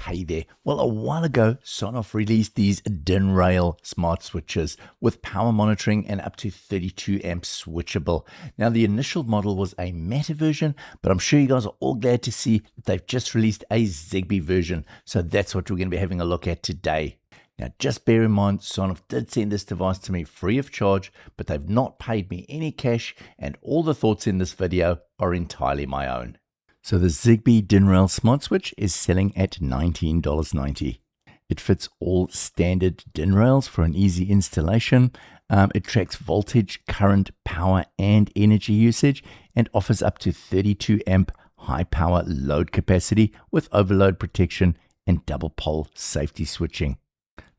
Hey there. Well, a while ago, Sonoff released these DIN rail smart switches with power monitoring and up to 32 amps switchable. Now, the initial model was a Matter version, but I'm sure you guys are all glad to see that they've just released a Zigbee version. So that's what we're going to be having a look at today. Now, just bear in mind, Sonoff did send this device to me free of charge, but they've not paid me any cash, and all the thoughts in this video are entirely my own. So the Zigbee DIN rail smart switch is selling at $19.90. It fits all standard DIN rails for an easy installation. It tracks voltage, current, power, and energy usage, and offers up to 32 amp high power load capacity with overload protection and double pole safety switching.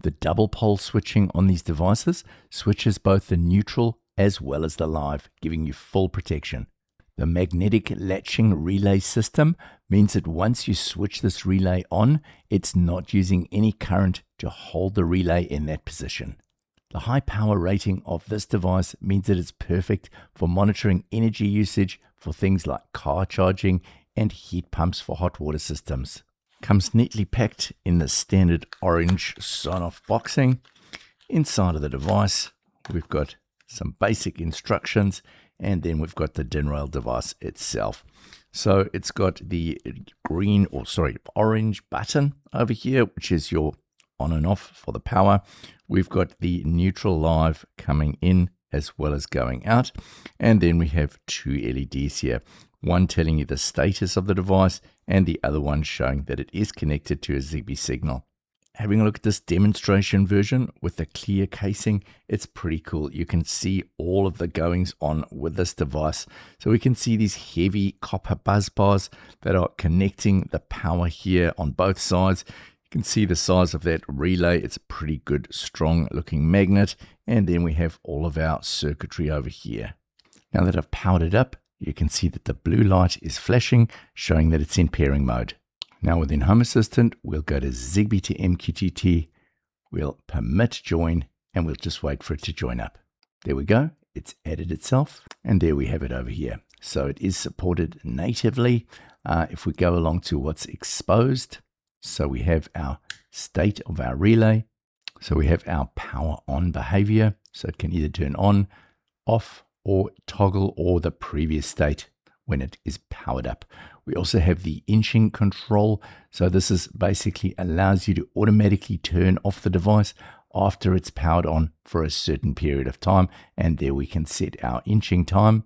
The double pole switching on these devices switches both the neutral as well as the live, giving you full protection. The magnetic latching relay system means that once you switch this relay on, it's not using any current to hold the relay in that position. The high power rating of this device means that it's perfect for monitoring energy usage for things like car charging and heat pumps for hot water systems. Comes neatly packed in the standard orange Sonoff boxing. Inside of the device, we've got some basic instructions, and then we've got the DIN rail device itself. So it's got the orange button over here, which is your on and off for the power. We've got the neutral live coming in as well as going out. And then we have two LEDs here, one telling you the status of the device and the other one showing that it is connected to a Zigbee signal. Having a look at this demonstration version with the clear casing, it's pretty cool. You can see all of the goings on with this device. So we can see these heavy copper buzz bars that are connecting the power here on both sides. You can see the size of that relay. It's a pretty good, strong looking magnet. And then we have all of our circuitry over here. Now that I've powered it up, you can see that the blue light is flashing, showing that it's in pairing mode. Now within Home Assistant, we'll go to Zigbee to MQTT, we'll permit join, and we'll just wait for it to join up. There we go, it's added itself, and there we have it over here. So it is supported natively. If we go along to what's exposed, so we have our state of our relay, so we have our power on behavior, so it can either turn on, off, or toggle or the previous state when it is powered up. We also have the inching control. So this is basically allows you to automatically turn off the device after it's powered on for a certain period of time. And there we can set our inching time.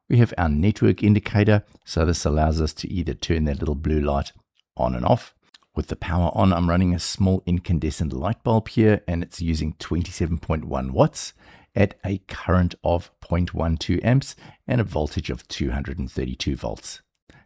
We have our network indicator. So this allows us to either turn that little blue light on and off. With the power on, I'm running a small incandescent light bulb here, and it's using 27.1 watts at a current of 0.12 amps and a voltage of 232 volts.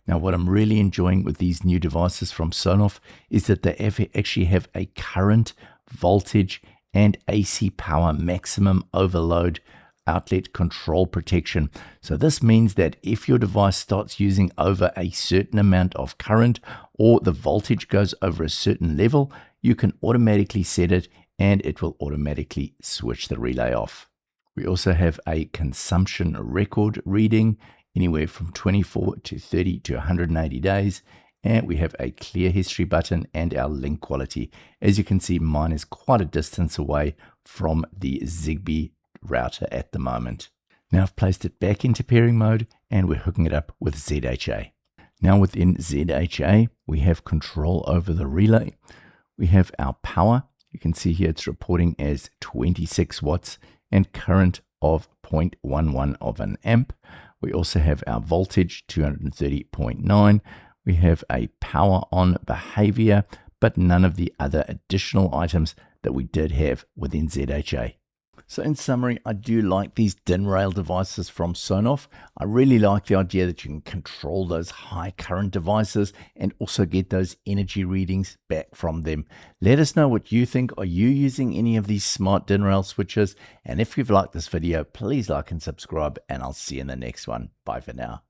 Now, what I'm really enjoying with these new devices from Sonoff is that they actually have a current, voltage, and AC power maximum overload outlet control protection. So this means that if your device starts using over a certain amount of current or the voltage goes over a certain level, you can automatically set it and it will automatically switch the relay off. We also have a consumption record reading anywhere from 24 to 30 to 180 days. And we have a clear history button and our link quality. As you can see, mine is quite a distance away from the Zigbee router at the moment. Now I've placed it back into pairing mode and we're hooking it up with ZHA. Now within ZHA, we have control over the relay. We have our power. You can see here it's reporting as 26 watts and current of 0.11 of an amp. We also have our voltage, 230.9. We have a power on behavior, but none of the other additional items that we did have within ZHA. So in summary, I do like these DIN rail devices from Sonoff. I really like the idea that you can control those high current devices and also get those energy readings back from them. Let us know what you think. Are you using any of these smart DIN rail switches? And if you've liked this video, please like and subscribe, and I'll see you in the next one. Bye for now.